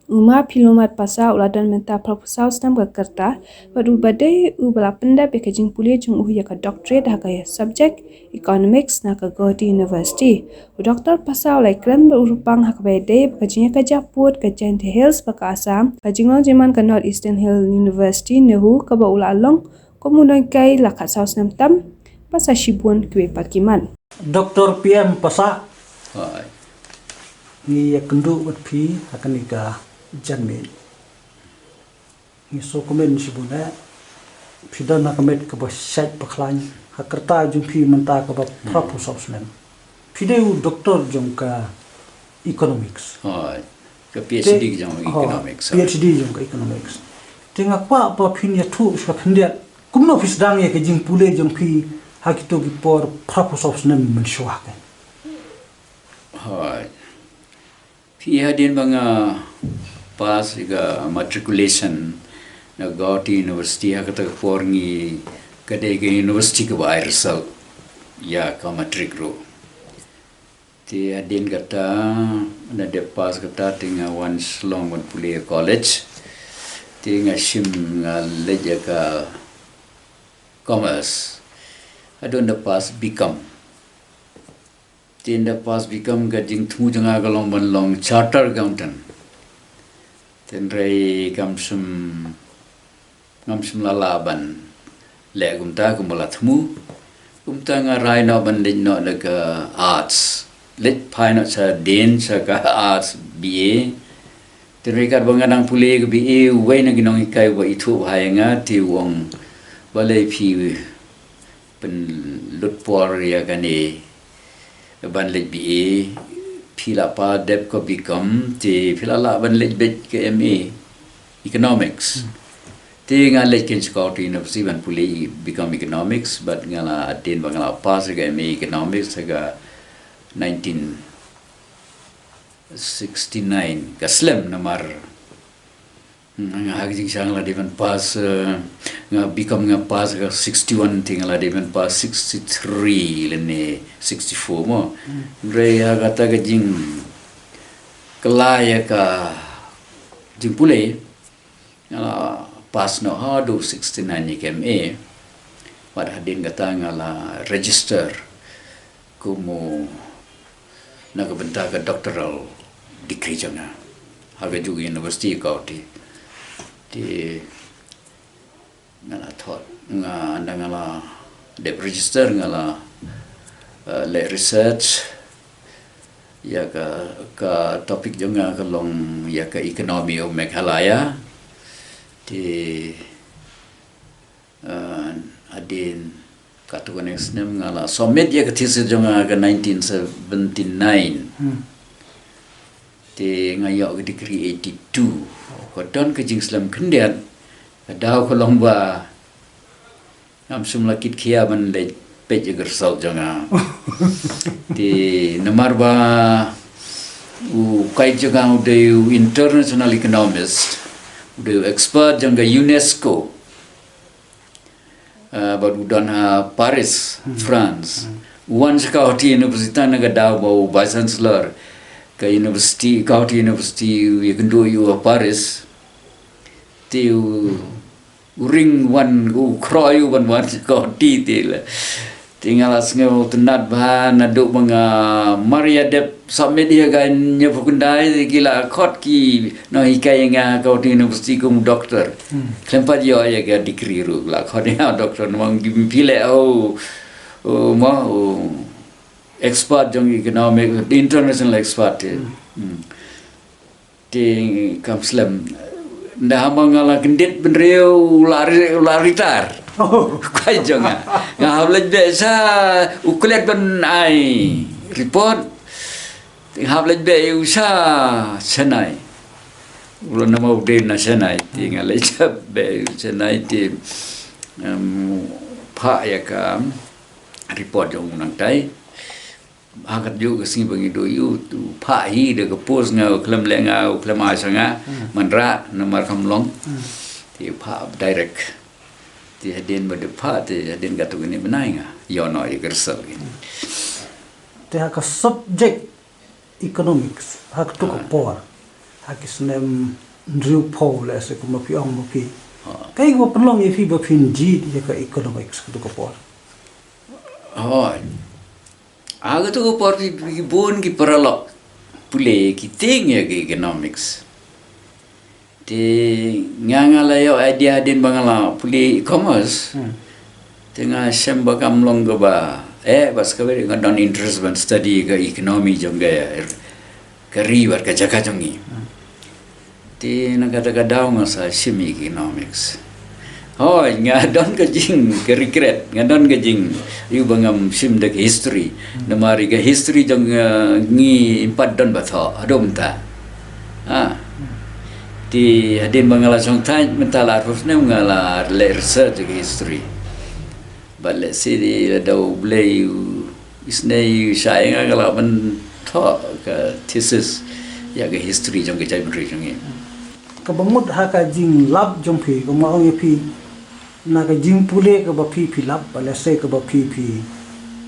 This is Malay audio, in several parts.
Uma pilumat pasa uladan menta proposal stam kerta padu badai ubala penda packaging pulih jung ya ka doctorate hakaya subject economics na ka Gauhati University. Doktor pasa ulai kran berupang hakbai dai packaging ka japut ka Giant Hills ka Assam ka jinglong jeman ka North Eastern Hill University nehu ka ba ula long komunai kai lakat saus nam tam pasa shibun kwe pakiman. Dr. PM Pasa ni kendu buat pi akan nikah janmin ni so komen sibuna pidan nak met ke bos site paklan hakerta jung pi menta ke bab proposal nem pideu doktor jung ka economics ke PhD jung economics PhD jung ka economics tengah apa pinya tu ska pendiat kumno fisdang ya ke jing pule jung pi hakito ki por proposal nem mensyuah kan Hadin banga pas juga matriculation na Gauhati University hakata forngi kadai ke university ke bair result ya ka matrikro ti hadin kata na de pas kata tinga once long one puli college tinga shim nga leja ka commerce adon the pas become tinda pas become gading thu janga galong ban long charter accountant tenrai kamsum lalaban le gumta kumala thmu gumta nga rai no ban din no daga arts let pai no sa den sa ka arts BA tenrai kar banganang pule ga BA wai na ginong ikai wa ithu hainga ti wong balai phi pen lut por ya gani ban lej BA phila pa dep ko become ti phila la ban lej bet ke MA economics ti nga lej ken Gauhati University ban puli become economics but ngala atin bangala pas ke MA economics ga 1969 kaslem namar nga haging sang la devan pas nga become nga pas ga 61 tingala devan pas 63 lene 64 mo re agata ga jing kelaya ka jing pule ngala pas no hadu 69 ni KMA wad hadin gata ngala register kumu naga benta ka doctoral degree janga haga juga university Gauhati di ngala thot nga anda ngala de register ngala le research ya ka topik jonga ka long ya ka ekonomi o Meghalaya di adin katuan esnem ngala summit ya ka thesis jonga ka 1979 di ngayok degree 82 kodon ke jing Islam kendian daw ko lomba am sum lakit kia ban le pej gersal jonga di nomor ba u kai jonga de international economist de expert jonga UNESCO baru dan Paris France once Gauhati University naga daw ba vice chancellor ke university Gauhati University ya kendo yu Paris tiu ring one kroyu one Gauhati til tinggal asngo tenat bahan aduk mga Maria dep summit dia gan nya pukundai gila khot ki no hikai nga Gauhati University kum doktor klempat yo ya ga degree ru la khot ya doktor mong pile mo expert jong economic international expert ti kamslam ndah mangala kendit benreu lari tar kai jonga nga habla desa ukulet ban ai report habla be usa senai ulo nama ude na senai tinggal leja be senai ti pha ya ka report jong nang tai agat juga sing bagi doyu tu pha hi de ko pos nga klem le nga klem asanga manra nomor kamlong ti pha direct ti hadin bade pha ti hadin gatu ni benai nga yo no i gersel te ka subject economics hak tu ko por hakis nem driu po le se kuma pi ong mo pi kai ko penlong ye fi ba phin ji ye ka economics tu ko por Hoi. Aga tu ko por ki bon ki paralok pule ki ting ya ki economics. Te nganga la yo idea din bangala pule e-commerce. Tengah sem bakam long ke ba bas ka beri ngadon interest ban study ke economy jong ga kariwar ka jaka jongi. Te na kata daw nga sa sim economics. Hoi ngadon ke jing ke regret ngadon ke jing yu bangam sim de history namari ke history jong ngi empat don batho adom ta ti hadin bangala jong tan mentala harus ne ngala research ke history but let's say the daw blay isnay sayang ngala man tho ke thesis ya ke history jong ke jai menteri jong ni ka bamut ha ka jing lab jong phi ko ma ong ye phi na ka jing pule ka ba phi lab ba le se ka ba phi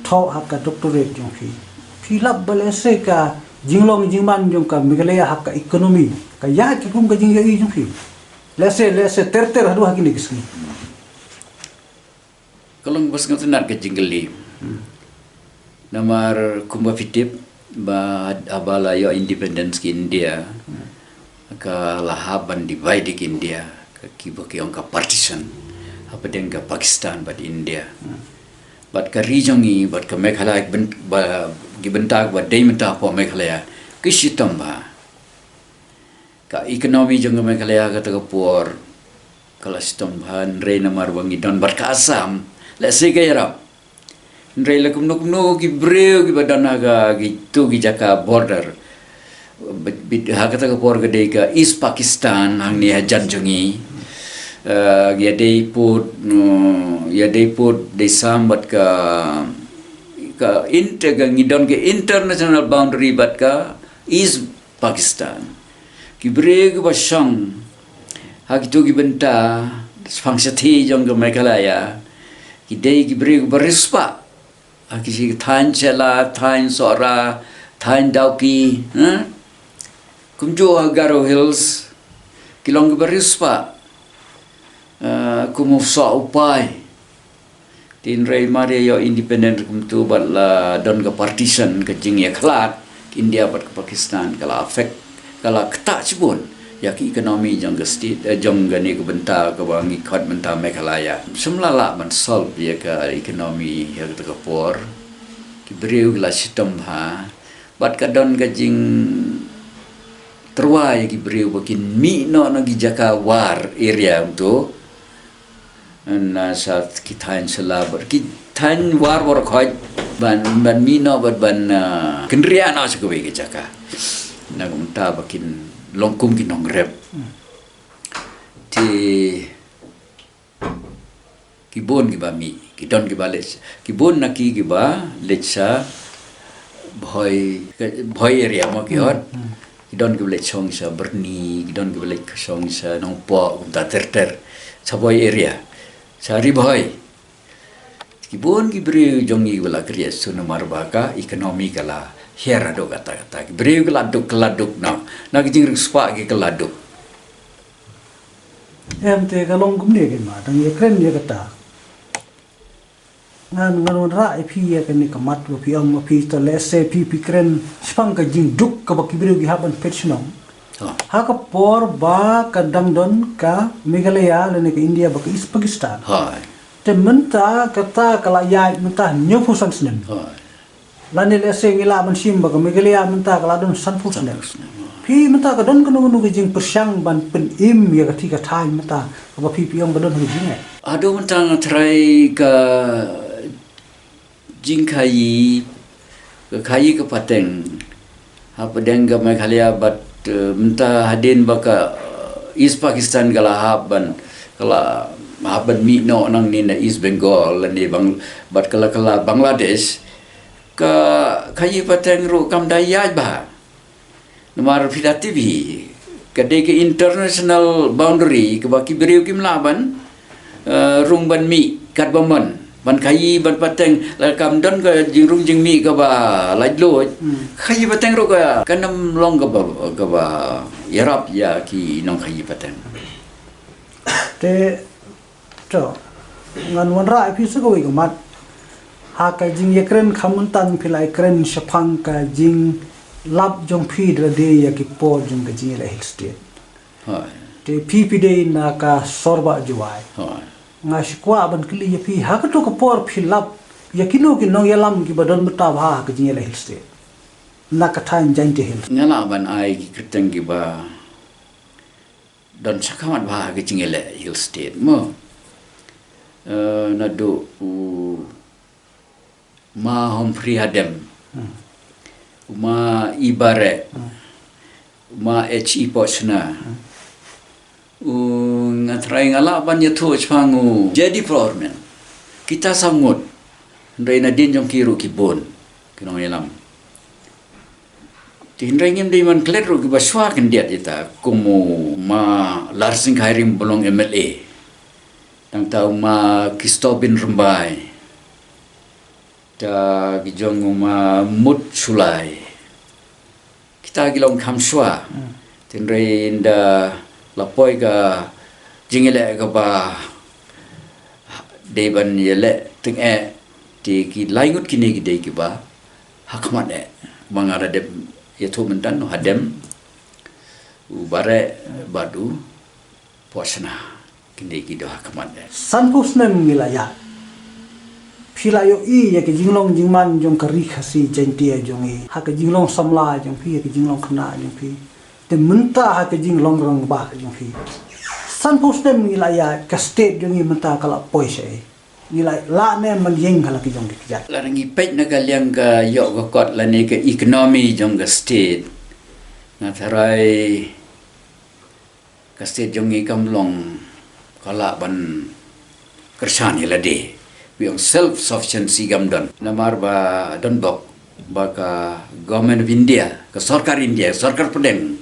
tho ha ka doctorate jong phi lab ba le se ka jing long jing ban jong ka Meghalaya ha ka economy ka ya ki kum ka jing ye jong phi le se ter hadu ha ki ni kisni kalau bas ngat ke jinggeli namar kumba fitip ba abala yo independence ki India ka lahaban divide ki India ka kibo ki ka partition apa dengan ke Pakistan bat India bat ka region ni bat ka Meghalaya ba gibentak ba dei menta po Meghalaya kisitam ba ka ekonomi jong Meghalaya ka ta por kala sitam ban re namar wangi don bat ka Assam la se ka yarap re la kumno ki breu ki badana ga gitu ki jaka border ha ka ta por ga dei ka East Pakistan hang ni hajan jongi ya dei put sambat ka ngidon ke international boundary bat ka East Pakistan ki breg basang ha ki benta fangsa thi jong ke Meghalaya ki dei ki breg barispa ha ki si thain chela thain sora thain dauki kumjo Garo Hills kilong barispa kumusa upai tin rei mare yo independent kumtu batla don ke partition ke jing ya klat India bat ke Pakistan kala affect kala kata cibun ya ki ekonomi jong ke state jong gani ke benta ke bangi khot benta Meghalaya semlala ban solve ya ke ekonomi ya ke por ki breu la sitam ha bat ka don ke jing terwai ki breu bakin mi no gi jaka war area untuk na saat kita selabar kita war khoj ban mino ban kendrian as ko be jaka na gumta bakin longkum ki nong rep ti kibon ki ba mi ki don ki ba lech kibon na ki ba lecha bhoi area mo ki hot ki don ki lech song sa berni ki don ki lech song sa nong po gumta ter saboy area Sari boy, kibun kibri jongi wala kriya sunu marbaka ekonomi kala hera do kata kibri keladuk na kijing spa ki keladuk em te ka long kum ne ke ma dang ye kren ye kata ngan ra phi ye ke ni kamat wo phi ang phi to le se phi kren spang ka jing duk ka ba kibri gi haban petchnong ha ka por ba ka dang don ka Meghalaya le ke India ba ka East Pakistan hai te menta kata kala ya menta nyofu san snen hai lani le se ngila man sim ba ka Meghalaya menta kala don san fu snen phi menta ka don kanu ke jing persyang ban pen im ya ka ti ka thai menta ka ba phi piang ba don hu jing ado mentang try ka jing kai ke pateng apa deng ka Meghalaya bat menta hadin baka East Pakistan kala haban mi no nang ni na East Bengal ni bang bat kala Bangladesh ka kayi pateng ru kam dayaj ba nomor pidati bi kade ke international boundary ke baki beriu kim laban rung ban mi kat baman ban kai ban pateng la kam don ka jingrung jingmi ka ba lajlo kai pateng ro ka kanam long ka ba yarap ya ki nong kai pateng te to ngan wan ra phi su ko ga mat ha ka jing ye kren khamun tan philai kren shapang ka jing lab jong phi de de ya ki po jong ka jing la hill state hoi te phi de na ka sorba juai hoi nga shikwa ban kli ye phi ha ka to ka por phi lab ya kino ki no yalam ki badal muta ba ka jing la hill state na ka than jain te hill ngala ban ai ki keteng ki ba don sakamat ba ki jingele hill state mo na do ma hom priadem ma ibare ma hi pochna ngatrai ngala ban ya thu chpangu jadi problem kita sangut ndai na din jong kiru ki bon kinong yelam tin rengim di man klet ro ki baswa kan dia ita kumu ma larsing khairim bolong MLA tang tau ma Kristobin Rumbai ta gijong ma mut sulai kita gilong khamswa tin reinda lapoi ka jingele ka ba deban yele ting ti ki laingut kini ki de ki ba hakmat mangara de yaitu mentan hadem ubare badu posna kini ki do hakmat san pus nem ngilaya phila yo I ya ke jinglong jingman jong kari khasi jentia jong I ha ke jinglong samla jong phi ke jinglong khna jong phi te menta ha ke jinglong rong ba jong phi san pus nem ngilaya ka state jong I menta kala poise ngilai la ne man yeng kala ki jong ki jat la ngi pet na kaliang ka yo ko kot la ni ke economy jong ka state na tharai ka state jong I kamlong kala ban kersan la de we self sufficiency gamdon namar ba don bok ba ka government of India ka sarkar India sarkar pedeng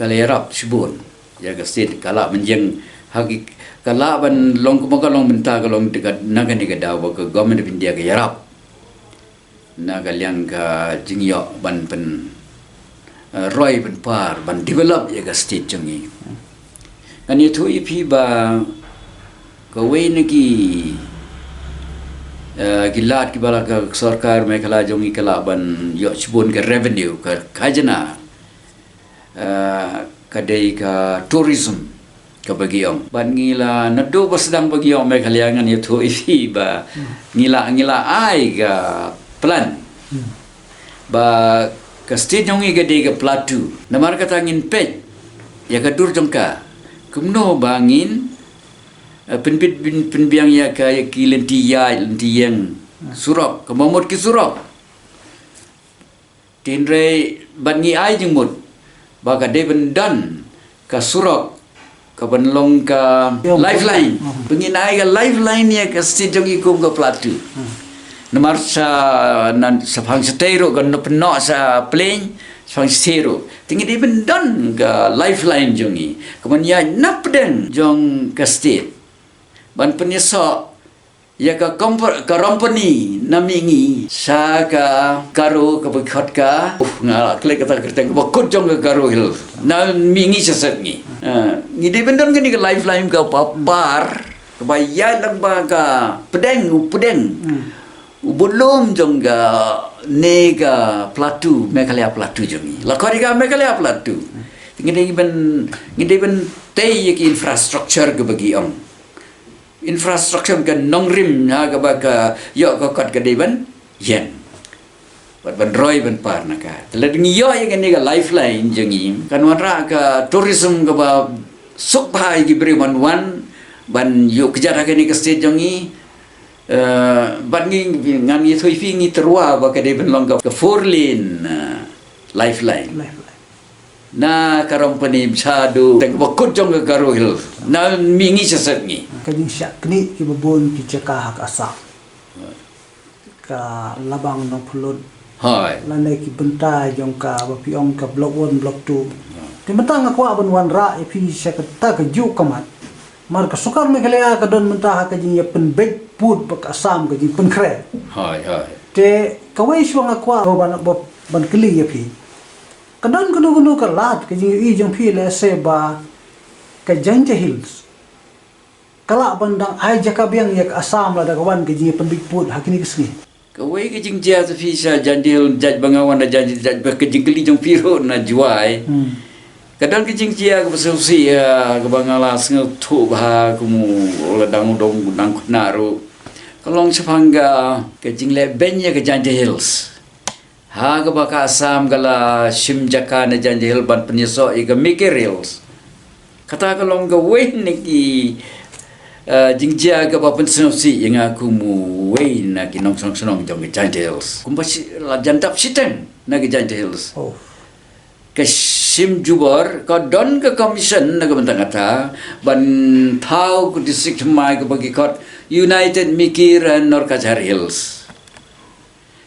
kala yarap sibun ya ka state kala menjeng hagi kala ban long ko long menta ka long dekat naga ni ka daw ka government of India ka yarap naga liang ka jingyo ban pen roy ban par ban develop ya ka state jongi kan itu ipi ba ka we nagi gilat ki bala ka sarkar mekhala jongi kala ban yo chibun ka revenue ka khajana kadai ka tourism ka bagiong ban ngila nado ba sedang bagiong mekhalangan itu ifi ba ngila ai ka plan ba ka state jongi ka de ka platu namar ka tangin pej ya ka dur jongka kumno bangin penbiang ya ka ki lenti yang surok kemamut ki surok tinre bangi ai jengmut baka de bendan ka surok ka banlong ka lifeline pengin ai ka lifeline ya ka sejong ikum ka platu namar sa nan sa phang setero kan no peno sa plane phang setero tingi de bendan ka lifeline jongi keman ya napden jong ka state ban penyeso ya ka company namingi sa ka karo ka bekhat ka ngala klek kata kerteng bakut jong ka karo hil na mingi sesat ni ngide bendon gini ka lifeline ka papar ka bayai lang ba ka pedeng ubulum jong ka nega platu mekalaya platu jongi la kari ka mekalaya platu ngide ben tei ki infrastructure ka bagi ong infrastructure kan nongrim ha ka ba ka yo ka kat ka deban yen ban roy ban par na ka la ngi yo ya kan ga lifeline jengi kan wara ka tourism ka ba sok bhai gi bre ban ban yo kejar ka ni ka state jengi ban ngi ngan ni thoi fi ngi terwa ba ka deban long ka 4 lane lifeline na company sadu teng bakut jong ka karo hil na mingi sesat ni kajing syak kni ki babon ki ceka hak asa ka labang no pulun hai landai ki benta jong ka bapiong ka block 1 block 2 ti matang aku aban wan ra ipi sekata ka ju kamat mar ka sukar me kale ka don mentah ka jing ya pen bek put bak asam ka jing pen kre Hai hai. te ka wei shwang akwa ban kli ya phi ka don kuno ka lat ka jing I jong phi le se ba ka janje hills kala bandang ai jaka biang ya ka asam la da kawan ka jing pen bek put hakini kisni Kawai ke jing jia tu fisa jandil jaj bangawan na janji jaj ke jing keli jong piro na juai. Kadang ke jing jia ke besusi ya ke bangala sengau tu bah kumu ola dang dong dang naru. Kalong sepangga ke jing le benya ke Janji Hills. Ha ke baka asam gala sim jaka na Janji Hill ban penyeso i ke Mikir Hills. Kata kalong ke wen ki jing jia ke ba pensenusi yang aku mu wei na ki nong sonong jong ke Janji Hills. Kumpasi la jantap siteng na ke Janji Hills. oh Ke sim jubor ko don ke commission na ke bentang kata ban thau ke district mai ke bagi kot United Mikir and Norkachar Hills.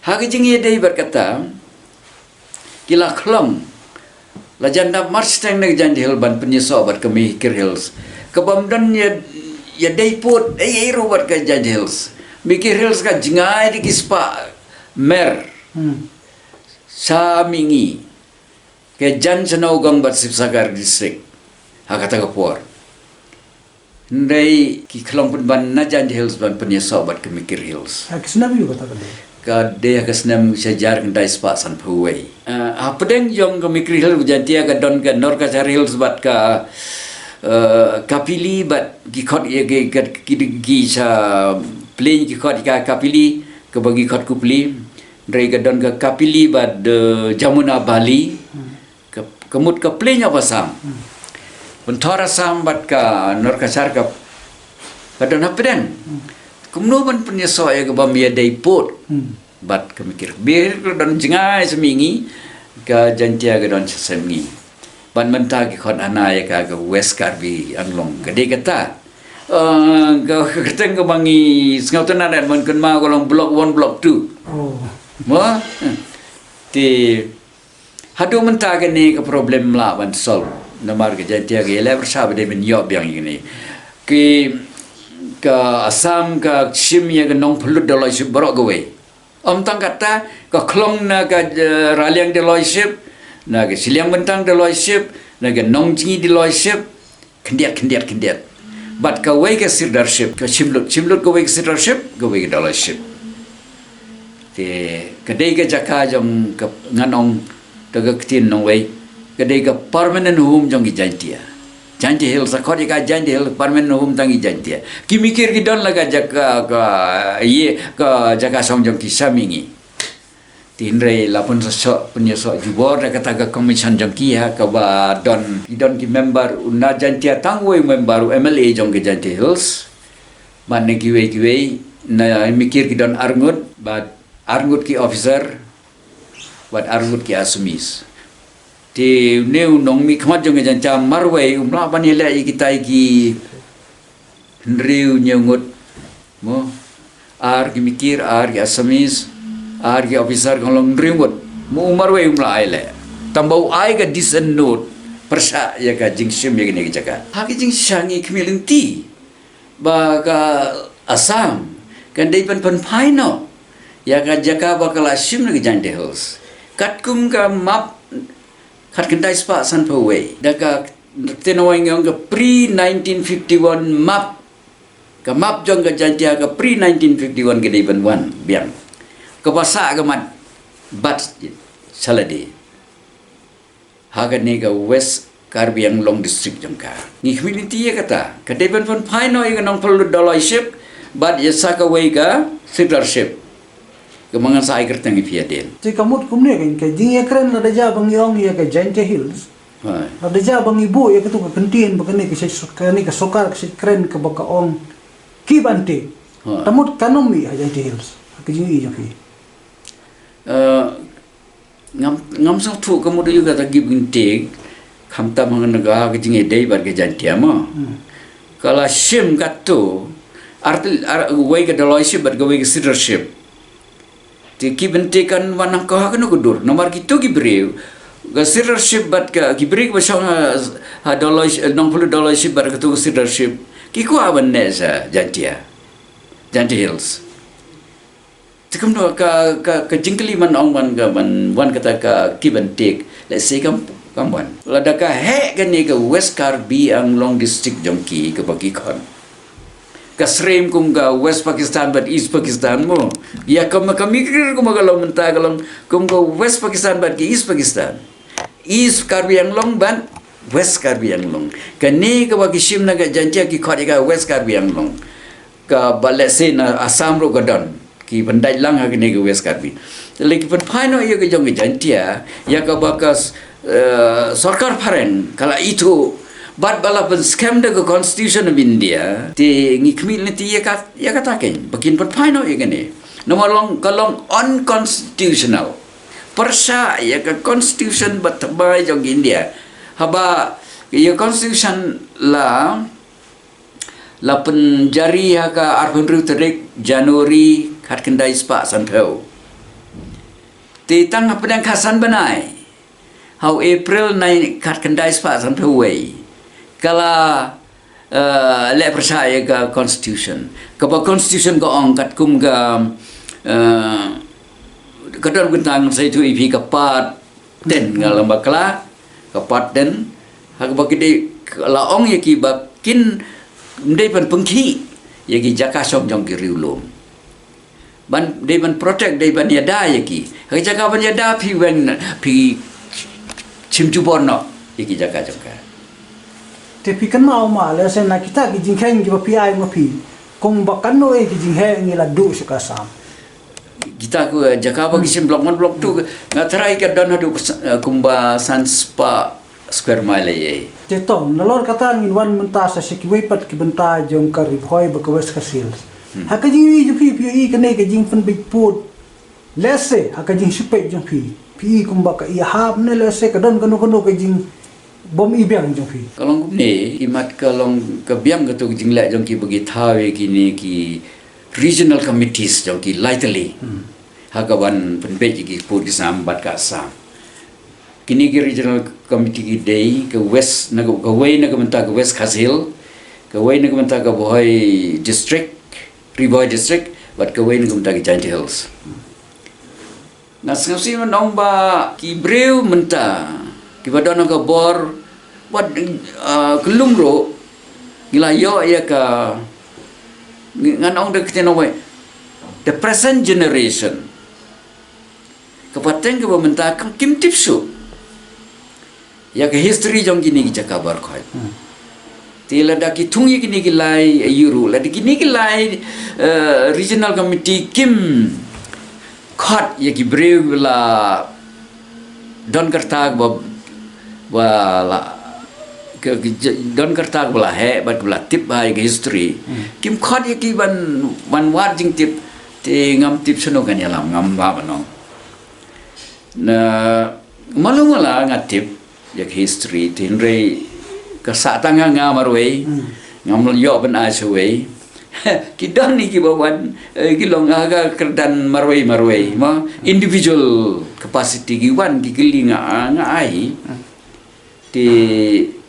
Ha ke jing ye dei berkata kila klong la jantap march teng na ke Janji Hill ban penyeso bar ke Mikir Hills. Ke bamdan ya dei put ro bar ke Janji Hills. Mikir Hills ka jingai di kispa mer sa mingi ke jan senau gang bat Sipsagar district hakata kapor ndai ki klong pun ban na Janji Hills ban penyeso bat ke Mikir Hills ha kisna bi kata kale ka de ka snam sejar ndai spa san phuwei apdeng jong ke Mikir Hills jantia ka don ke Norkachar Hills bat ka kapili bat ki khot ye ki sa plane ki khot ka kapili ke bagi khot kupli ndai ka don ke kapili bat Jamuna Bali kemut ke plenya pasam. Bentora sam bat ka Norkachar ka kadon apden. Kumno ban penyeso ya ke bamia dai pot. Bat ke Mikir. Bir don jingai semingi ka jantia ke don semingi. Ban mentah ki khon ana ya ka West Karbi anglong. Gede kata. Ka keteng ke bangi sengautan dan man kan ma kolong blok 1 blok 2. oh Mo ti hadu mentah ke ni ke problem la ban solve namar ke jantia ke le bersab de ben yob yang ini ki ke asam ke sim ya ke nong pulut de loisip borok gawe om tang kata ke klong na ke raliang de loisip na ke siliang bentang de loisip na ke nong jingi de loisip kendiat bat ke we ke sirdarship ke simlut ke we ke sirdarship ke we ke de loisip te kedai ke jaka jong ke nganong taga ketin nong wei kedai ke permanent home jong ki jantia Janji Hill sakori ka Janji Hill permanent home tangi jantia ki mikir ki don laga jaka ka ye ka jaka song jong ki samingi tinrei lapun so penyeso jubor da kata ka commission jong ki ha ka ba don ki member una jantia tangwe member MLA jong ki Janji Hills man ki wei na mikir ki don arngut ba arngut ki officer wat argut ki asumis ti neu nong mi khmat jong jancha marwei umla bani le kita ki ndriu nyengut mo ar ki mikir ar ki asumis ar ki officer kolong ndriu mo marwei umla ile tambau ai ga disenut persa ya ka jingsim ya ni jaga ha ki jingsangi kmilinti ba ka asam kan dei pan paino ya ka jaka bakal asim ni Janji Hills katkum ka map kat kendai spa san pawai daga tenawang yang ke pre 1951 map ka map jong ka jantia ka pre 1951 ke dei ban biang ka basa ka mat bat saladi haga ni ka West Karbi Anglong district jong ka ni community ya kata ka dei ban paino ya nong perlu dollarship bat ya saka wei ka citizenship kemangan saya kertang ipiaden. Jadi kamu kumne kan ke jing ekran ada ja bang yong ya ke Janji Hills. Ada ja bang ibu ya ke tu ke kentin begini ke ni ke sokar ke keren ke baka ong ki bante. Tamut kanom ya Janji Hills. Ke jing i joki. Ngam sang tu kamu tu juga tak gibinte kam ta mengaga ke jing edai bar ke jantia mo. Kalau sim katu arti way ke deloiship bar ke way ke citizenship. Ti kibentikan wanang kau kena kudur nomor gitu kibriu ke citizenship bat ke kibriu basang $60 nong $60 bat ke tu citizenship Kiko aban nesa Jantia Hills. Tekem no ka jingkeli man ong man ka man wan kata ka give and take. Let's say kam wan. Lada ka he kan ni ka West Karbi ang long district jongki ka bagi kon. Ka srem kum ka West Pakistan but East Pakistan mo. Ya kami kira kum kalau mentah kalau kum ka West Pakistan but East Pakistan. East Karbi ang long ban West Karbi ang long. Kani ka bagi sim na ka Jantia ki khot ka West Karbi ang long. Ka balese na Assam ro gadon. Ki bandai lang ha kini ke West Karbi. Lagi pun paino ia ke jong Jantia ya ka bakas sarkar paren kala itu bat bala pen scam de Constitution of India ti ngikmil ni ti ya kata ken bakin pun paino ia kini. Nomor long kalong unconstitutional. Persa ya ka Constitution batbai jong India. Haba ya Constitution la penjari ka arpun terik Januari kat kendai spa santhau. Ti tang pedang khasan banai. How April nai kat kendai spa santhau wei. Kala le percaya ka constitution. Ka constitution ko ong kat kum ga kadar bentang sai tu ipi kapat den ngalam bakla kapat den hak bakide la ong ye ki bakin ndai pan pengki ye ki jakasong jong ki riulum. Ban they ban protect they ban yada yaki ha jaga ban yada phi wen phi chimchu borno yaki jaga jaga te pi kan mau ma le sen na kita ki jing kheng ki ba pi ai ma pi kong ba kan no e ki jing he ngi la du su ka sam kita ku jaga bagi sim blok tu ngatrai ka don hadu kumba sanspa square mile ye te tom na lor kata ngin wan menta sa si ki wei pat ki benta jong ka ri phoi ba ka wes ka sil ha ka jing wi ju pi pi ka ne ka jing fan big put lese ha ka jing supe jong pi kum ba ka i hab ne lese ka don ka no ka jing bom i biang jong pi kalong ni imat kalong ka biam ka tu jing la jong ki bagi thawe ki ni ki regional committees jong ki lightly ha ka wan pen be ki put ki sam bat ka sam kini ki regional committee ki day ke west na ka way na ka menta ka West Khasil ka way na ka menta ka Bohai district Riboy district but ka way na ka menta ki Giant Hills na sangsi manong ba ki breu menta ki badon ka bor wat kelumro gilayo ya ka nganong de kiteno the present generation kapateng ka menta kim tipsu ya ke history jong gini ki kabar khoi tila da ki thungi kini ki lai yuru la di kini ki lai regional committee kim khat ya ki breu la don kartag ba ke don kartag bala he bat bala tip bai ke history kim khat ya ki ban wat jing tip te ngam tip sono kan ya lam ngam ba banong na malungala ngatip yak history tinre kasatang nga marway ngam yo ben asway kidan ni ki bawan kilong aga kerdan marway ma individual capacity ki wan ki gilinga nga ai ti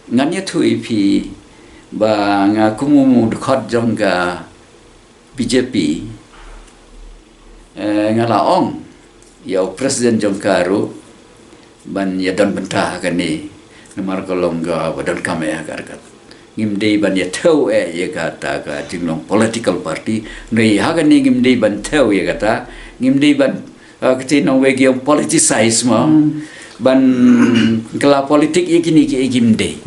nganya thui pi ba nga kumu khot jong ga BJP nga la ong yo president jong karu ban ya don bentah kan ni nomor kolong ga badan kame agar kat ngimdei ban ya thau ya kata ka jinglong political party nei ha kan ni ngimdei ban thau ya kata ngimdei ban kati nong wegi yang politicize ma ban kala politik ya kini ki ngimdei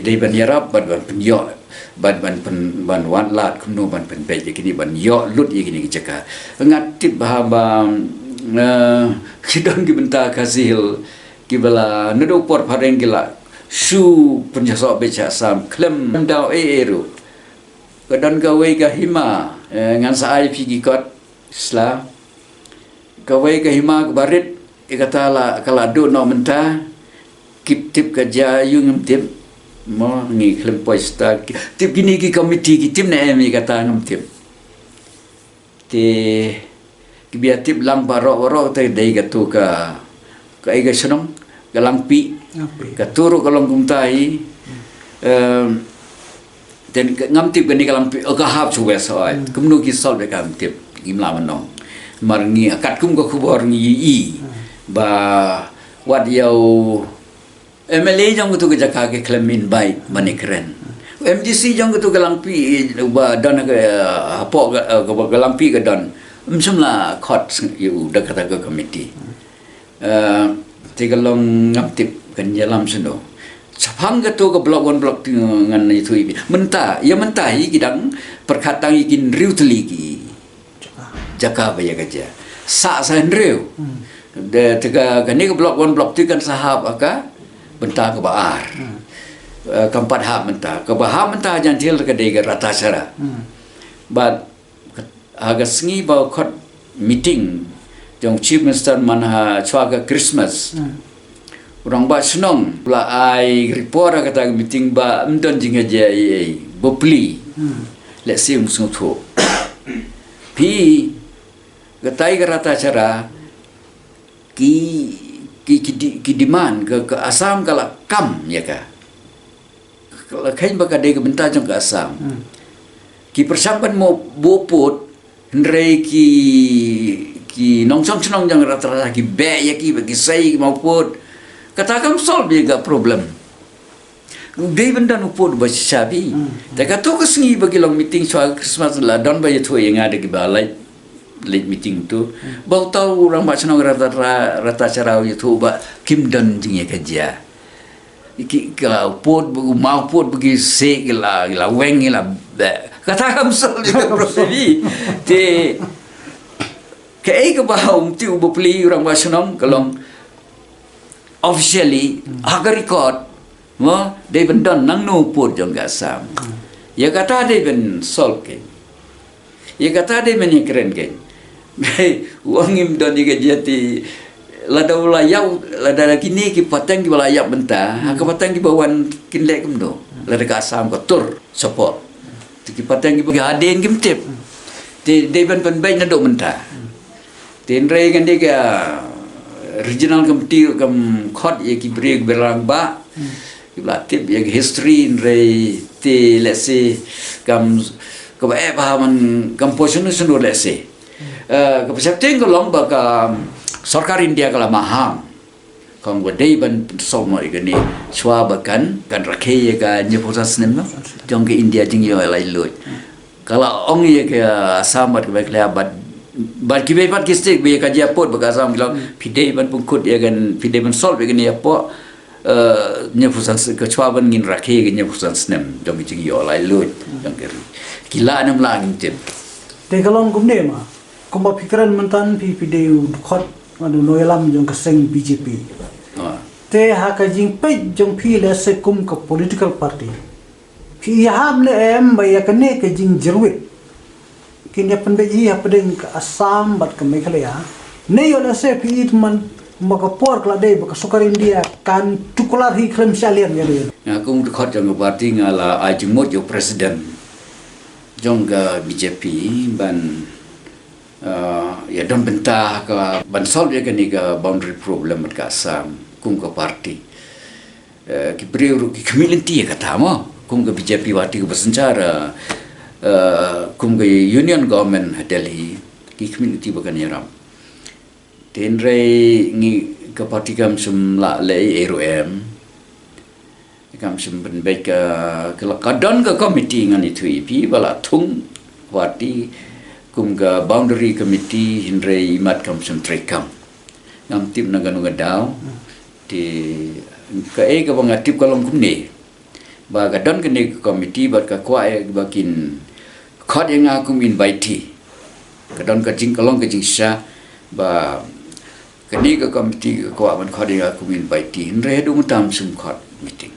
de ban yarap ban penyo ban wan lat kuno ban pen pe ya kini ban yo lut ya kini jaka ngatip bahaba kidon ki benta kasil ki bala nedo por pareng gila su penjasok beca sam klem dau eru kadon gawe ga hima ngan sa ai pi kot sla gawe ga hima barit ikata la kala do no menta kip tip kerja yung tip mo ngi klem poista tip gini ki committee ki tim na emi kata ngam tip ti kibiatip lang baro tay day gatu ka ai ga sunong galang pi katuro kalong kumtai dan ngam tip gani kalam ka hap chu wes oi kumnu ki sol be kam tip gimla manong mar ngi akat kum ko khubor ngi i ba wat yau MLA jong tu ke jaka ke klemin bai mani keren MDC jong tu galang pi ba don ke hapo galang pi ke don semla khot yu da kata ke committee tigalong ngam tip kan jalam seno sapang ke tu ke blok one blok ngan itu ibi mentah ya mentah i kidang perkatang ikin riu teligi jaka baya kerja sa riu de tega gani ke blok one blok tu kan sahab aka mentah ke baar keempat hak mentah ke bahar mentah jantil ke dega rata cara but aga sengi ba khot meeting jong chief minister manha chwa ke Christmas orang ba senong pula ai report kata meeting ba mdon jinga je bopli let's see musung tho pi gatai rata cara ki demand ke Assam kala kam ya ka kalau kain baka de ke bentar jong ke Assam ki persampan mo bopot ndrei ki nongsong senong jang rata-rata ki be ya ki bagi sai mau pot katakan solve juga problem dei benda nu pot ba sabi ta ka to kesengi bagi long meeting soal Christmas la don ba yetu yang ada ki balai late meeting tu bau tahu orang macam orang rata cara yetu ba kim don jing ya kerja iki kalau pot mau pot bagi se gila weng gila katakan solve juga problem te ke bau tu beli orang macam kalau officially harga record they been done nang no put jong Assam ya kata they been solve ke ya kata they men keren ke uang im don diga jati lada ulayau lada kini ki patang ki balayap benta ka patang ki bawan kin lek do lada ka Assam ko tur support ki patang ki gaden kim tip they been bai na do benta ten rei kan diga regional committee kam khot ye ki break berang ba tip ye history re te let's say kam ko ba man kam position let's say ka september ko long ba ka sarkar India kala maham kong ba dei ban so mo igani chwa ba kan rakhe ye ka nyeposas nem jong ke India jing yo lai lut kala ong ye ka Assam ba ka ba bar ki bepat kistik be ka japot ba Assam bilang pidei ban pungkut ya kan pidei ban solve gani apa nyepusan kecuali ngin rakhe ke nyepusan snem dong jing yo lai lut dong kila nam lang tip te kalong kumne ma kumba pikiran mentan pidei khot anu noelam jong keseng BJP te ha ka jing pe jong pi le se kum ka political party pi ham le em ba ya kane ka jing jerwit kini pende i apedeng ke Assam bat ke Meghalaya ne yo le se pi it man maka por kla dei baka sukar India kan tukular hi krem salian ya le aku khot jong parti ngala ajing mot yo president jong ga BJP ban ya don bentah ka ban solve ya kani ka boundary problem ka Assam kum ka parti ki prior ki community ka tamo kum ka BJP parti ka bersencara kum ka union government Delhi ki community bakan yaram tenre ngi ka parti kam sum la le ROM kam sum ben baik ka don ka committee ngani thui pi bala thung parti kum ga boundary committee hindre imat kam sum trekam ngam tip na ganu gadau ti ka ka bang tip kolom kum ne ba ga don ka ne committee bat ka kwa bakin khot yang akum invite ka don ka jing kolong ka jing sha ba ka ni ka committee ka kwa ban khot yang akum invite hindre du mutam sum khot meeting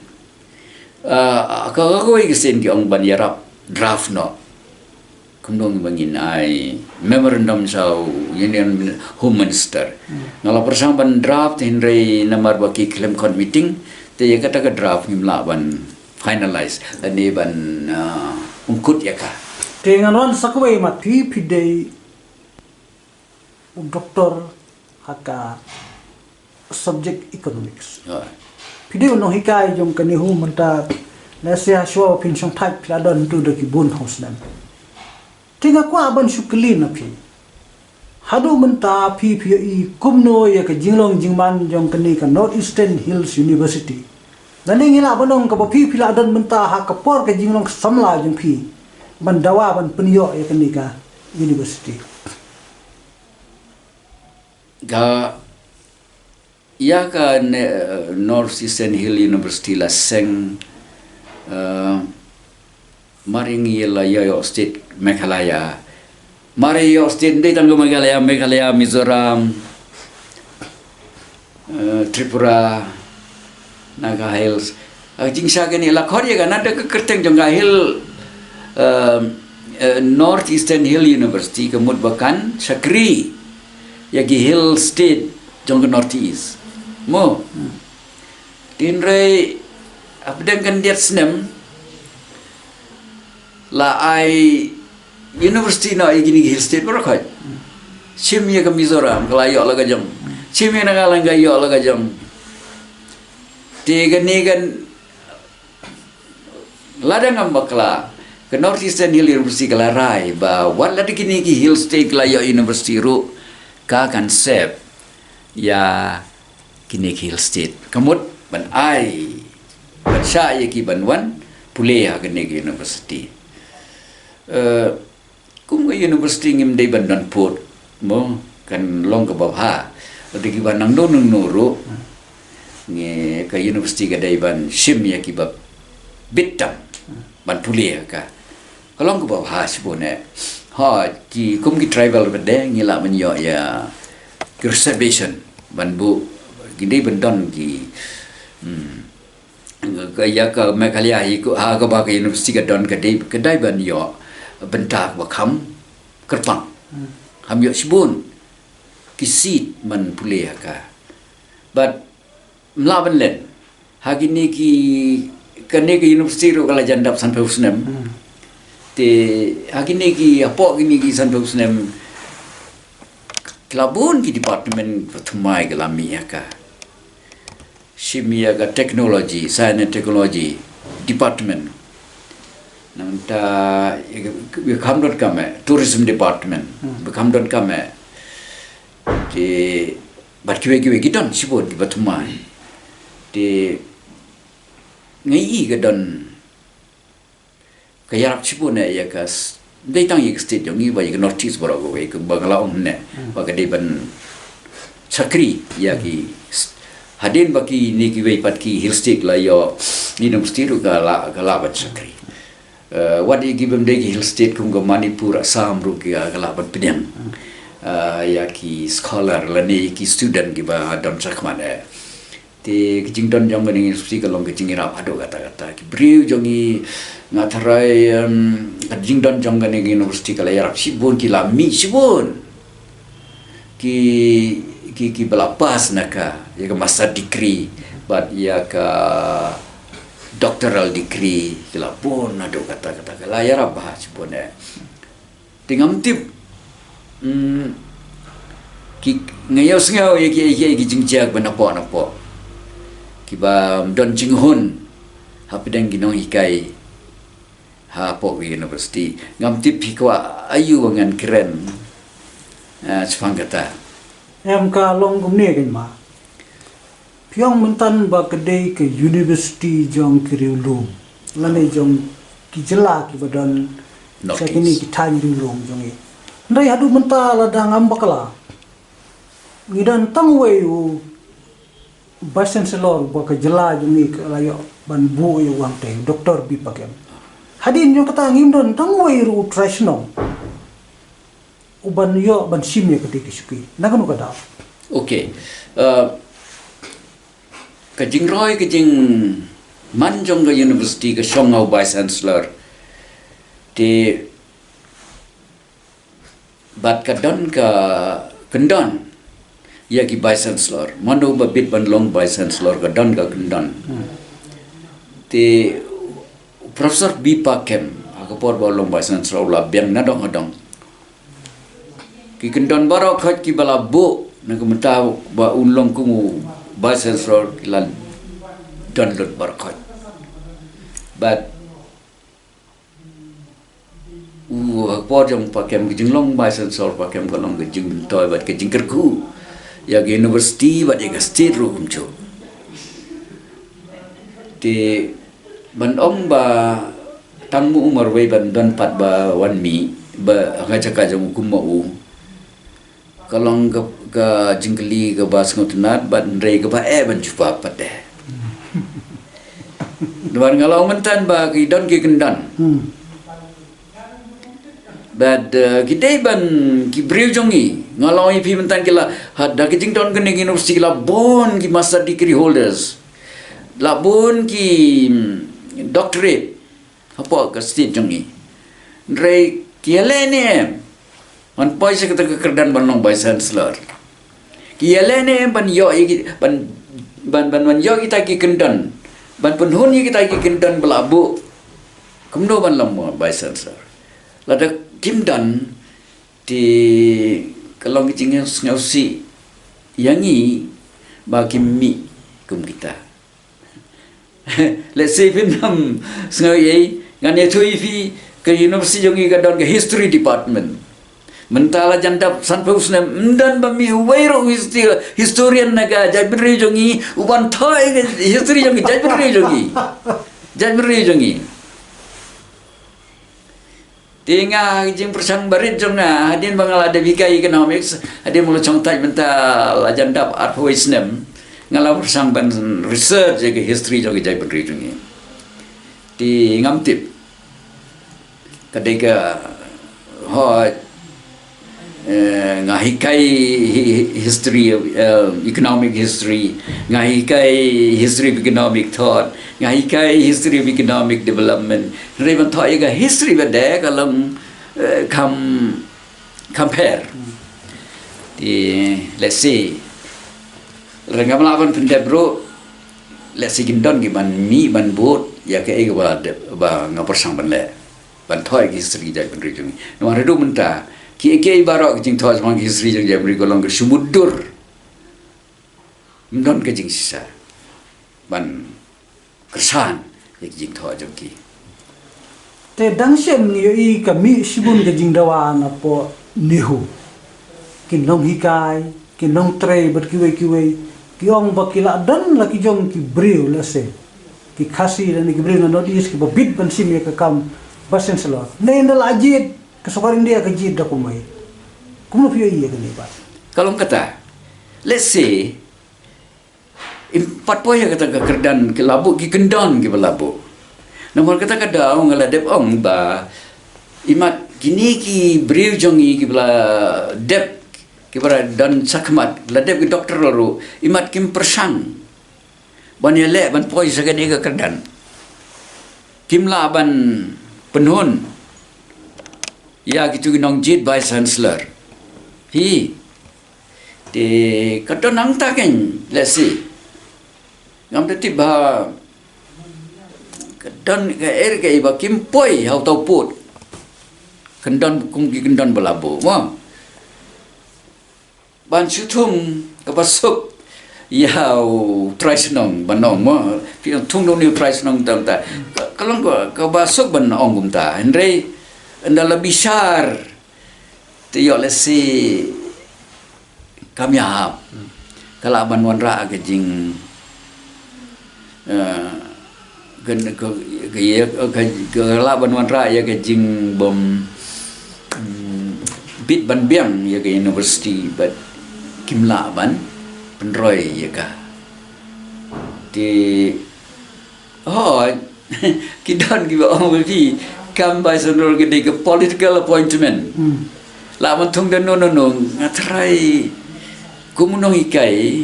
ka ko i sen ki ong ban yarap draft no kumdong bangin ai memorandum sau Union Home Minister ngala persamban draft hindre namar baki claim con meeting te ya kata ka draft himla ban finalize ani ban ungkut ya ka te nganon sakwai ma pi pidei doktor haka subject economics pidei no hikai jong kani hu manta Nasihat shua pin song thai piladon tu de ki bun house nam. Tinga kwa ban shukli na pi. Hadu menta pi i kumno ya ka jinglong jingman jong kani ka North Eastern Hills University. Nani ngila banong ka pi piladon menta ha ka por ka jinglong samla jong pi. Ban dawa ban penyo ya kani ka university. Ga ya ka North Eastern Hill University la seng maringi la yo state Meghalaya mari yo state de tanggo Meghalaya Mizoram Tripura Naga Hills jingsa gani la khori ga nada ke kerteng jongga hill North Eastern Hill University kemud bakan Sakri yagi hill state jongga North East mo tinrai apdang kan dia senem la ai university na igini hill state barakai chimya ka Mizoram kala yo laga jam chimya na kala ga yo laga jam tiga ni kan ladang ambakla ke North Eastern Hill University kala rai ba wala dikini ki hill state kala yo university ru ka kan sep ya kini hill state kamut ban ai ban sha ye ki ban wan pule ha kini university kum ga university ngim dei ban dan put mo kan long ka bawha digi ban nang do nung nuru nge ka university ga dei ban shim ye ki ba bitam ban pule ka kalong ka bawha sibone ha ki kum ki tribal ba de ngila man yo ya reservation ban bu gini bendon ki ya ka Meghalaya hi ko ha ka ba ka university ka don ka dai ban yo bentak ba kham kerpang ham yo sibun ki seat man pule ka but mlaban len ha gini ki kane ka university ro kala jandap san peusnem te ha gini ki apo gini ki san peusnem kelabun ki department pertumai gelami ka Shimia ka technology, science and technology department. Namta become dot kame tourism department become dot kame. Di bat kiwe gidan sibut di Batumai. Di ngai ka don kayarap sibut ne ya kas dai tang yek state yong ba yek notice barago we ka banglaong ne ba ka dei ban Sakri ya ki hadin baki ni ki wei pat ki hill stick la yo ni nam stiru gala bat Sakri wadi gi bem de hill state kum go Manipur Assam ru ki gala bat pidem ya ki scholar la ni ki student gi ba don sakmane te kijing don jong ni university ka long kijing ira ado kata ki briu jongi ngatarai kijing don jong ni university ka la yarap sibun ki la mi sibun ki belapas naka ya ka master degree but ya ka doctoral degree kila pun ado kata layar bahas pun tingam tip ki ngayo sngau ya ki jingjak banapo ki ba don jinghun hapidang ginong hikai ha po university ngam tip hikwa ayu ngan keren sepang kata Em ka long gum ne kan ma. Pyong mentan ba kedai ke university jong kiriulum. Lane jong ki jela ki badan sakini ki tan rilum jong e. Ndai hadu menta la dang ambakala. Ngidan tang we u basen selor ba ka jela jong e la yo ban bu yo wang te doktor bi pakem. Hadin jong kata ngim don tang we ru traditional. Uban yo ban simnya ketika suki nakanu kada okay kajing roy kajing manjong ga university ka shongau vice chancellor te bat ka don ka kendon ya ki vice chancellor mando ba bit ban long vice chancellor ka don ka kendon te professor Bipa Kem aku por ba long vice chancellor la biang nadong adong ki kendon baro khat ki bala bo na ko mata ba unlong ku vice chancellor lan don lot bar khat but por jong pakem ke jinglong bai san sol pakem kalong ke jing toy bat ke jingkerku ya ke university bat ya state ro kumcho ti ban ong ba tangmu umar wei ban don pat ba wan mi ba ngaja ka jong kum mau kalong ke jingkeli ke bas ngotunat ban rei ke ba ban chupa pat de luar ngalau mentan ba ki don ki kendan but kita ban ki breu jongi ngalau ipi mentan kila hada ki jingdon kene university la bon ki master degree holders la bon ki doctorate apa ke state jongi rei ki elene man paisa kata kekerdan banong by chancellor ki elene ban yo ban yo kita ki kendan ban penhun kita ki kendan belabu kemdo ban lamo by chancellor lada kimdan di kalau kita ngausi yangi bagi mi kum kita let's say Vietnam sengai ngane thui fi ke university jongi ka don ke history department mentala jandap san pausna mdan ba mi wairo historian naga jabri jongi uban thai history jongi jabri jongi Tinga jing persang barit jongna hadin bangal ada bikai economics hadin mulu chongtai mental ajandap art wisdom ngala persang ban research ke history jogi jai pedri jungi ti ngamtip kadega ho ngahikai history of economic history ngahikai history of economic thought ngahikai history of economic development reban thoi ga history bade kalam compare di let's say rengam lawan pendek bro let's say gindon giman mi ban bot ya ke ega ba ngapersang ban le ban thoi history jai pendri jungi no redu menta ki barok jing thos mang history jing jamri golong ke sumudur ndon ke jing sisa ban kersan jing thos jong ki te dangsem ni i kami sibun ke jing dawan apo nihu kinong hikai kinong trei berkiwe ki ong bakila dan laki jong ki breu la se ki khasi dan ki breu na notis ki bobit ban sim ke kam basen selo ne ndal ajit kesokarin dia kejid dah kumai. Kumu pio iya kan ni pak. Kalau kata, let's say, empat poin kata kekerdan ke labu ki kendan ke belabu. Namun kata kada orang ngaladep ong ba imat kini ki breu jongi ki bela dep ki bara dan sakmat ladep ki doktor lalu imat kim persang. Ban yele ban poin sagani ke kekerdan. Kim la ban penhun ya gitu ginong jit by chancellor hi de kato nang ta ken let's see ngam de tiba kadon ke ke iba kim poi hau tau put kendon kum gi kendon belabu wa ban sutum ke pasuk yau traisnong banong mo pi tung no new traisnong tam ta kalau ke basuk ban ong gum ta andre anda lebih besar tiyok lesi kami hap kalau aban wanra ke jing ke laban wanra ya ke jing bom bit ban biang ya ke university but kimla ban penroy ya ka di kidan ki ba pi come by senor gede ke political appointment. La mantung dan no ngatrai kumunong ikai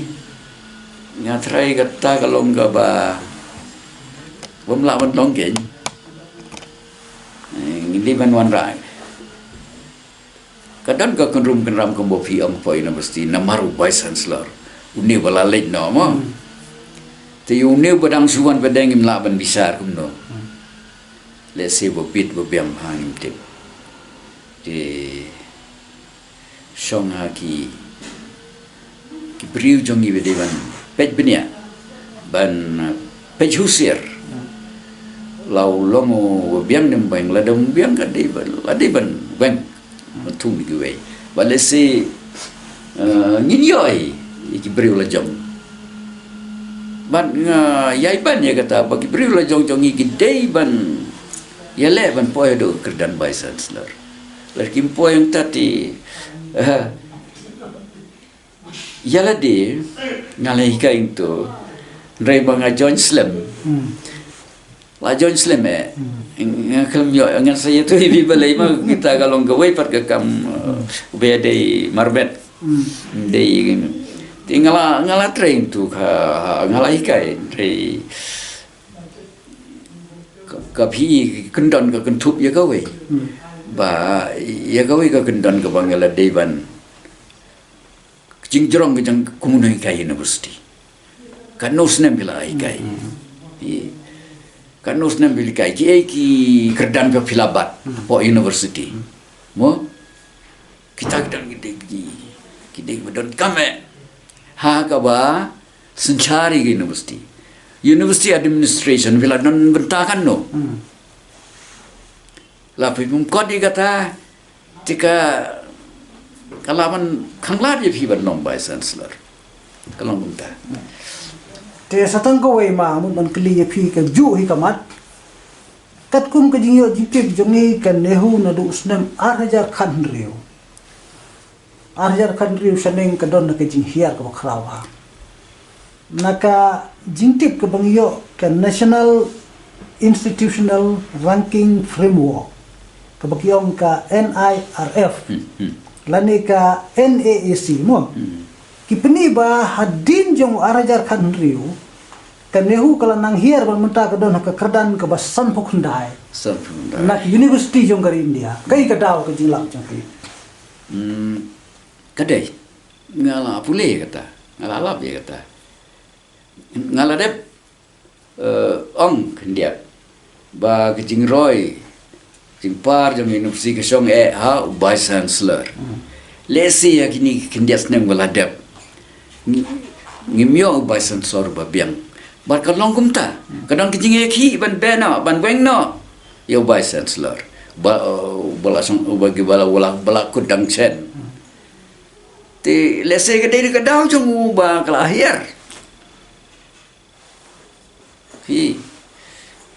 ngatrai kata kalau enggak ba bom la man longgen. Ini ban wan rai. Kadang ka kenrum kenram kombo pi ang poi na mesti namaru by chancellor. Uni bala lej no mo. Te uni badang suwan badang im la ban besar kumno. Let's say bobit bobiam hangim tip di song haki ki briu jongi bede ban pej benia ban pej husir lau longo biang nem bang la dom biang ka de ban bang tu mi gue ba le si ngin yoi iki beriu la jong ban yai ban ya kata bagi beriu la jong jong iki de ban ya le ban poy do kerdan by chancellor lakin poy yang tadi ya la de ngalai ka itu rei bang John Slam la John Slam ngakal yo ngan saya tu ibi balai ma kita kalau gawe par ke kam be de marbet de ngala train tu ngala ikai de ka phi kendon ka kentup ya gawe ba ya gawe ka kendon ka bangala de ban jingjrong ke jang kumunai kai university kanus nem bila ikai kanus nem bila kai ki kerdan pe filabat po university mo kita dan kita bedon kame ha ka ba sencari ke university administration bila non bentakan no la pe mum kodi kata tika kalaman khangla je phi ban nom by chancellor kalong benta te satang ko wei ma mun man kli phi ka ju hi kamat kat kum ka jingyo jipip jongi kan nehu na du usnem 8000 khan riu 8000 khan riu saneng ka don na ka jing hiar ka bakrawa naka jingtip ka bangyo ka national institutional ranking framework ka bakyong ka NIRF lani ka NAAC mo kipni ba hadin jong 8000 khan riu ka nehu kala nang hiar ban menta ka don ka kerdan ka basan phokundai na university jong ka India kai ka daw ka jinglang jong ki kadai ngala pule kata ngala lap ya kata ngala dep ong kendia ba ke jing roy jing par jong university ka song ha by chancellor lesi ya kini kendia snem wala dep ngimyo by chancellor ba biang bar kalong kumta kadang kijing ki ban bena ban weng no yo by chancellor bala song bagi bala wala kudang chen ti lese ke dei ka daw jong ba kala akhir hi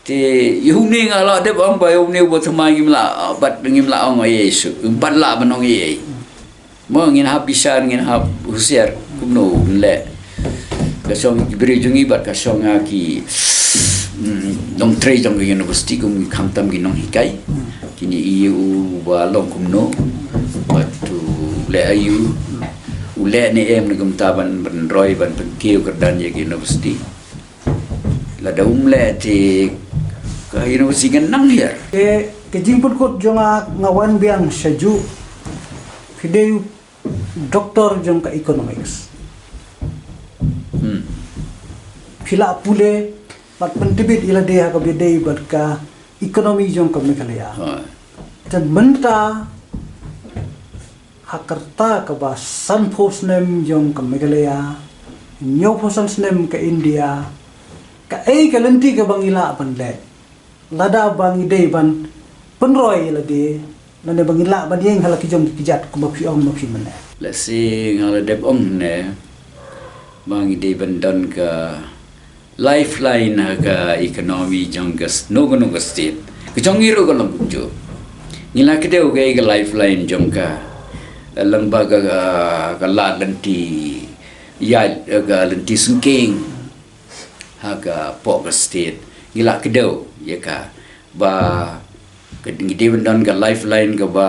ti yuni ngala de bang ba yuni bo thama ngimla bat ngimla ong yesu bat la banong ye mo ngin habisan ngin hab husiar kumno le ka song bri jungi bat ka song ki dong tre jong university kum khamtam gi nong hikai kini iu ba long kumno batu le ayu ule ni negum taban ban roy ban kiu kerdan ye university la da le ti ka university nang hier ke jingput kot jonga ngawan biang saju fideu doktor jong ka economics phila pule pat pentibit ila dia ka bedei bat ka ekonomi jong ka mekalaya dan menta hakarta ka ba san posnem jong ka mekalaya nyo posan snem ka India ka ka lenti ka bangila ban le lada bang idei ban penroy la de nane bangila ban yeng hala ki jong kijat ko mapi ong mapi mane la si ngala dep ong ne bang idei ban don ka lifeline ka ekonomi jong ka no state ka jong iro ko lang jo nila kideu ka lifeline jong ka lembaga ka la lenti ya ga lenti sungking haga pok state gila kedau ya ka ba kedeven dan ga lifeline ga ba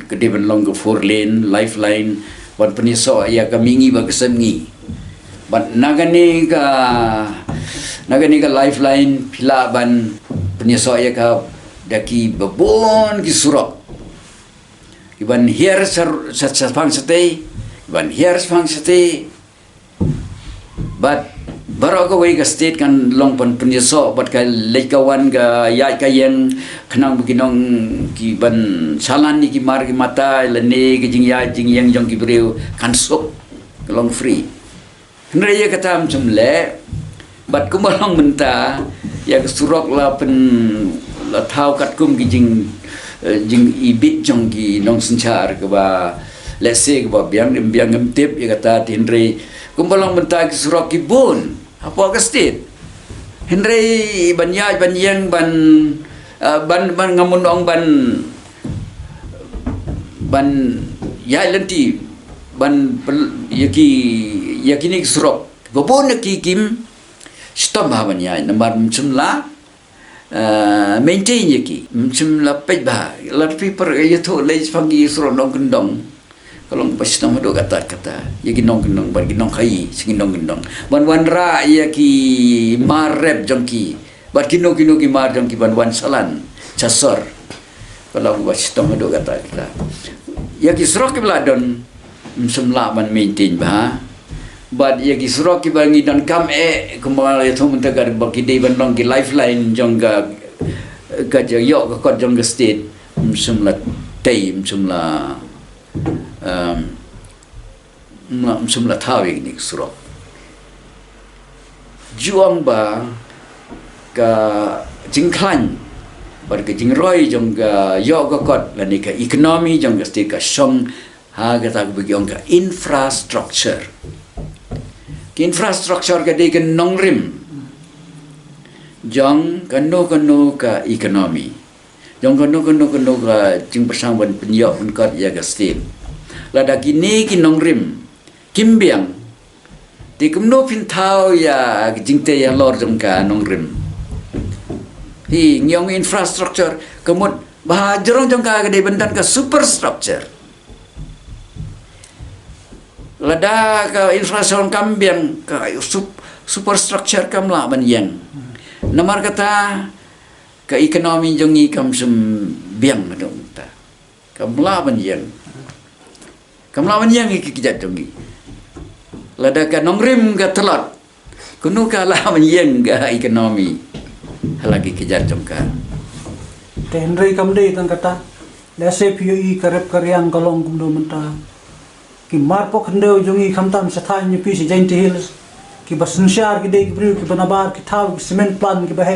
kedeven long ga 4 lane lifeline ban peniso ya ka mingi ba kesengi ban nagani ga lifeline pila ban peniso ya ka daki babon ki surok iban hier sa fangsate ban hier fangsate but baru ka wei ka state kan long pan penyeso bat ka lekawan ka ya ka yang kenang beginong ki ban salan ni ki mar ki mata lene ki jing yang jong ki breu kan sok long free nre ye kata macam le bat ku malong menta ya surok la pen la thau kat kum ki jing ibit jong ki nong senchar ke ba let's say ke ba biang tip ya kata Henry kumbalang mentak surok ki bun apa ke state Henry ban yang ban ngamun ong ban ya lenti ban yakini surok bobon ki kim stop ba ban ya nambar mchumla maintain yaki mchumla pej ba lar paper ya to lej pagi surok nong kendong kalau pas nama do kata yaki nong kendong ban nong kai sing nong kendong ban ra yaki marep jongki ban kino ki mar jongki ban salan casor kalau pas nama do kata yaki surok ki bladon mchumla ban maintain ba but ya ki surok ki bangi dan kam kumal ya thum tagar baki dei ban long ki lifeline jongga ka yo ka jongga state msumla tei msumla thawi ni surok juang ba ka jingklan bar ka jingroi jongga yo ka kot la ni ka economy jongga state ka song ha ga ta bagi ongga infrastructure infrastructure ka di kan nongrim jong kano ka ekonomi jong kano ka jing pasang ban penyok kat ya ka state lada kini ki nongrim kimbiang di kumno pintau ya jing te ya lor jong ka nongrim hi nyong infrastructure kemud bah jerong jong ka di bendan ka superstructure lada ka infrastruktur kambiang ka superstructure kamla ban yang namar kata ka ekonomi jongi kam sem biang dong ta kamla ban yang ki kijat jongi lada ka nongrim ka telat kunu ka la ban yang ka ekonomi halagi kijat jongka Henry kamde tan kata lese PUE karep karyang kalong kumdo menta ki marpok hendo jongi khamtam satha ni pi si jainti hills ki basunshar ki dei bru ki banabar ki thaw ki cement plant ki bahe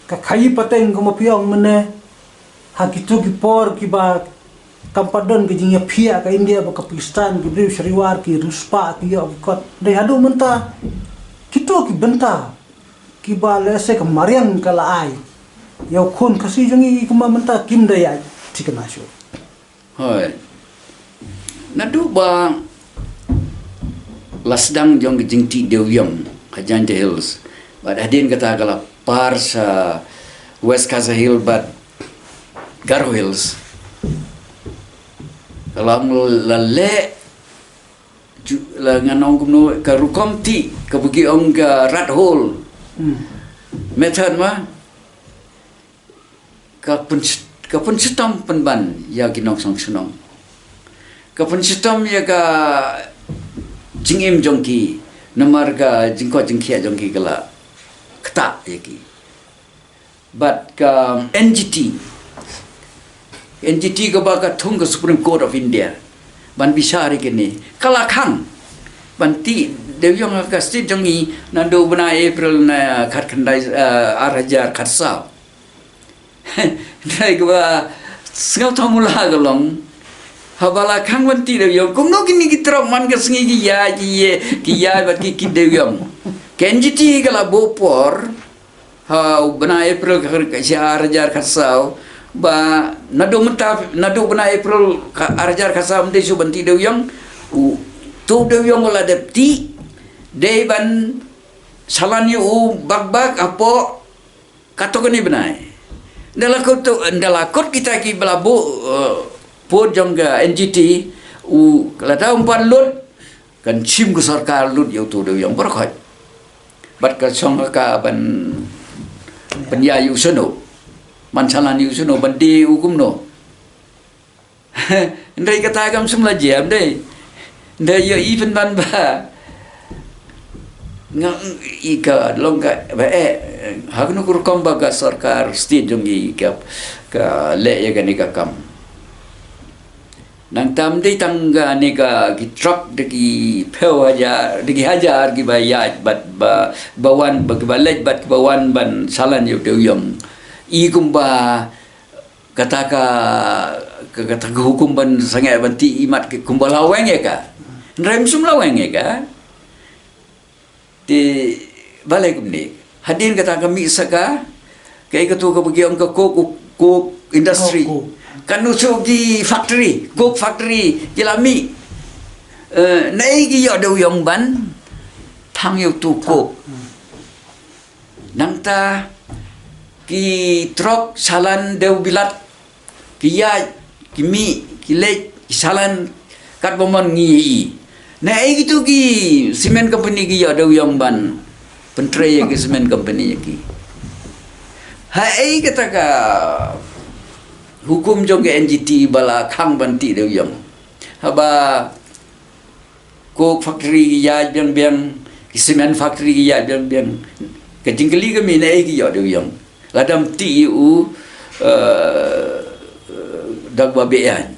ka khai pateng ko mapiong mene ha ki tu ki por ki ba kampadon ki jinga phia ka India ba ka Pakistan ki bru shriwar ki ruspa ki yo ki kot dei hadu menta ki tu ki benta ki ba lese ka mariang kala ai yo khun khasi jongi kuma menta kim dai ai tikna sho hoi nadu ba lasdang jong jingti dewyong kajan hills but adin kata kala pars west Kasa Hill but Garo Hills kalau lale la nganong kumno ka rukomti ka bugi ong ka rat hole method ma ka pun sitam penban ya ginong song sunong kapun sistem ya ka jingim jongki namar ka jingko jingkia jongki kala kata ya ki but ka NGT ka ba ka thung ka Supreme Court of India ban bisari kini kala khang ban ti dewyong ka state jongi nando bana April na khat khandai 8000 khat sa dai ka singal thomula ka long habala khang wanti dewyong kumno kini kitrok man ka singi ki ya ba ki dewyong kenjiti kala bopor ha bana April ka 8000 khatsau ba nado bana April ka 8000 khatsau mde su banti dewyong tu dewyong la depti de ban salani bag apo katokani benai dalakot kita ki belabu po jongga NGT kala tahu umpan lut kan chim ke sarkar lut yo tu dewyong berkhot bat ka song ka ban penyayu sono man salani sono bandi hukum no ndai kata kam semla jam dei ndai yo even ban ba ngang ika longga ba hakno kur komba ka sarkar state jongi ka le ya gani ka kam nang tam di tangga ni ka ki truck de ki peu aja de ki hajar ki bayat bat bawan balet bat bawan ban salan yu de yong I kumba kata kata hukum ban sangai banti imat ke kumba laweng ya ka rem sum laweng ya ka di balai kumni hadin kata kami saka kai ketua ke bagi orang ke kok industri kan usul di factory coke factory jelami nai gi yo do yong ban thang yo tu kok nang ta ki truk salan deu bilat ki ya ki mi ki lek ki salan kat bomon ngi nai gitu ki cement company ki yo do yong ban pentre ki cement company ki hai kata ka hukum jong ke NGT bala khang banti deu yong haba coke factory ya biang cement factory ya biang kejingkeli kami na egi yo deu yong ladam TU dagwa bean